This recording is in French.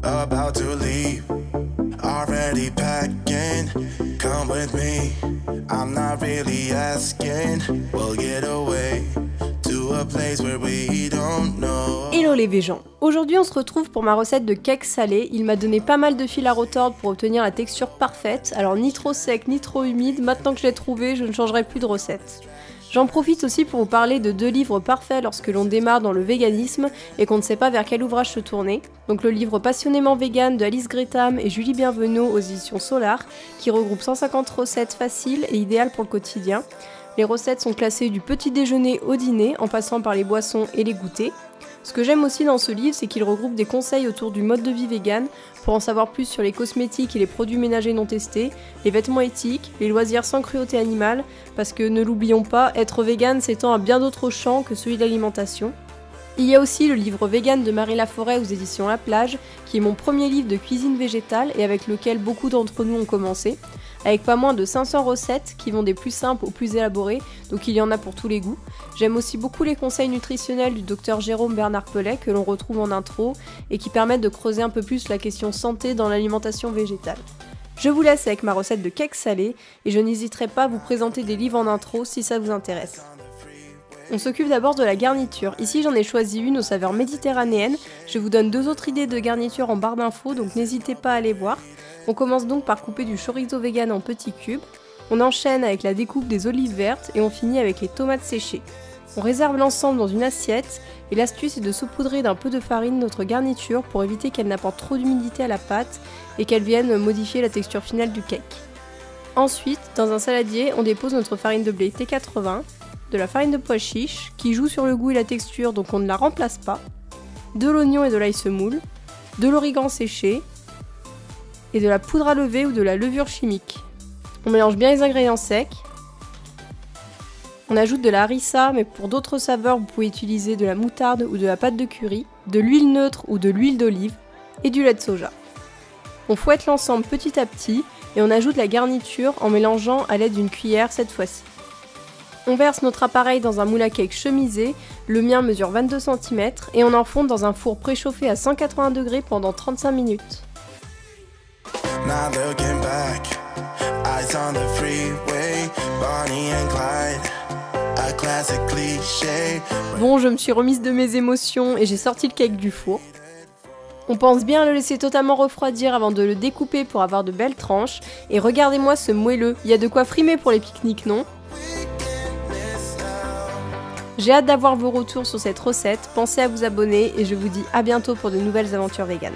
about to leave, already packing, come with me, I'm not really asking, we'll get away to a place where we don't know. Hello les végans, aujourd'hui on se retrouve pour ma recette de cake salé. Il m'a donné pas mal de fil à retordre pour obtenir la texture parfaite, alors ni trop sec ni trop humide, maintenant que je l'ai trouvé, je ne changerai plus de recette. J'en profite aussi pour vous parler de 2 livres parfaits lorsque l'on démarre dans le véganisme et qu'on ne sait pas vers quel ouvrage se tourner. Donc le livre Passionnément vegan de Alice Gretham et Julie Bienvenot aux éditions Solar, qui regroupe 150 recettes faciles et idéales pour le quotidien. Les recettes sont classées du petit déjeuner au dîner, en passant par les boissons et les goûters. Ce que j'aime aussi dans ce livre, c'est qu'il regroupe des conseils autour du mode de vie vegan, pour en savoir plus sur les cosmétiques et les produits ménagers non testés, les vêtements éthiques, les loisirs sans cruauté animale, parce que ne l'oublions pas, être vegan s'étend à bien d'autres champs que celui de l'alimentation. Il y a aussi le livre Vegan de Marie Laforêt aux éditions La Plage, qui est mon premier livre de cuisine végétale et avec lequel beaucoup d'entre nous ont commencé, avec pas moins de 500 recettes qui vont des plus simples aux plus élaborées, donc il y en a pour tous les goûts. J'aime aussi beaucoup les conseils nutritionnels du docteur Jérôme Bernard Pellet que l'on retrouve en intro et qui permettent de creuser un peu plus la question santé dans l'alimentation végétale. Je vous laisse avec ma recette de cake salé et je n'hésiterai pas à vous présenter des livres en intro si ça vous intéresse. On s'occupe d'abord de la garniture. Ici j'en ai choisi une aux saveurs méditerranéennes. Je vous donne 2 autres idées de garniture en barre d'infos, donc n'hésitez pas à aller voir. On commence donc par couper du chorizo vegan en petits cubes. On enchaîne avec la découpe des olives vertes et on finit avec les tomates séchées. On réserve l'ensemble dans une assiette et l'astuce est de saupoudrer d'un peu de farine notre garniture pour éviter qu'elle n'apporte trop d'humidité à la pâte et qu'elle vienne modifier la texture finale du cake. Ensuite, dans un saladier, on dépose notre farine de blé T80, de la farine de pois chiche qui joue sur le goût et la texture donc on ne la remplace pas, de l'oignon et de l'ail semoule, de l'origan séché et de la poudre à lever ou de la levure chimique. On mélange bien les ingrédients secs. On ajoute de la harissa, mais pour d'autres saveurs vous pouvez utiliser de la moutarde ou de la pâte de curry, de l'huile neutre ou de l'huile d'olive et du lait de soja. On fouette l'ensemble petit à petit et on ajoute la garniture en mélangeant à l'aide d'une cuillère cette fois-ci. On verse notre appareil dans un moule à cake chemisé, le mien mesure 22 cm, et on enfonce dans un four préchauffé à 180 degrés pendant 35 minutes. Not looking back, eyes on the freeway, Bonnie and Clyde, a classic cliché. Bon, je me suis remise de mes émotions et j'ai sorti le cake du four. On pense bien à le laisser totalement refroidir avant de le découper pour avoir de belles tranches. Et regardez-moi ce moelleux, il y a de quoi frimer pour les pique-niques, non ? J'ai hâte d'avoir vos retours sur cette recette, pensez à vous abonner et je vous dis à bientôt pour de nouvelles aventures véganes.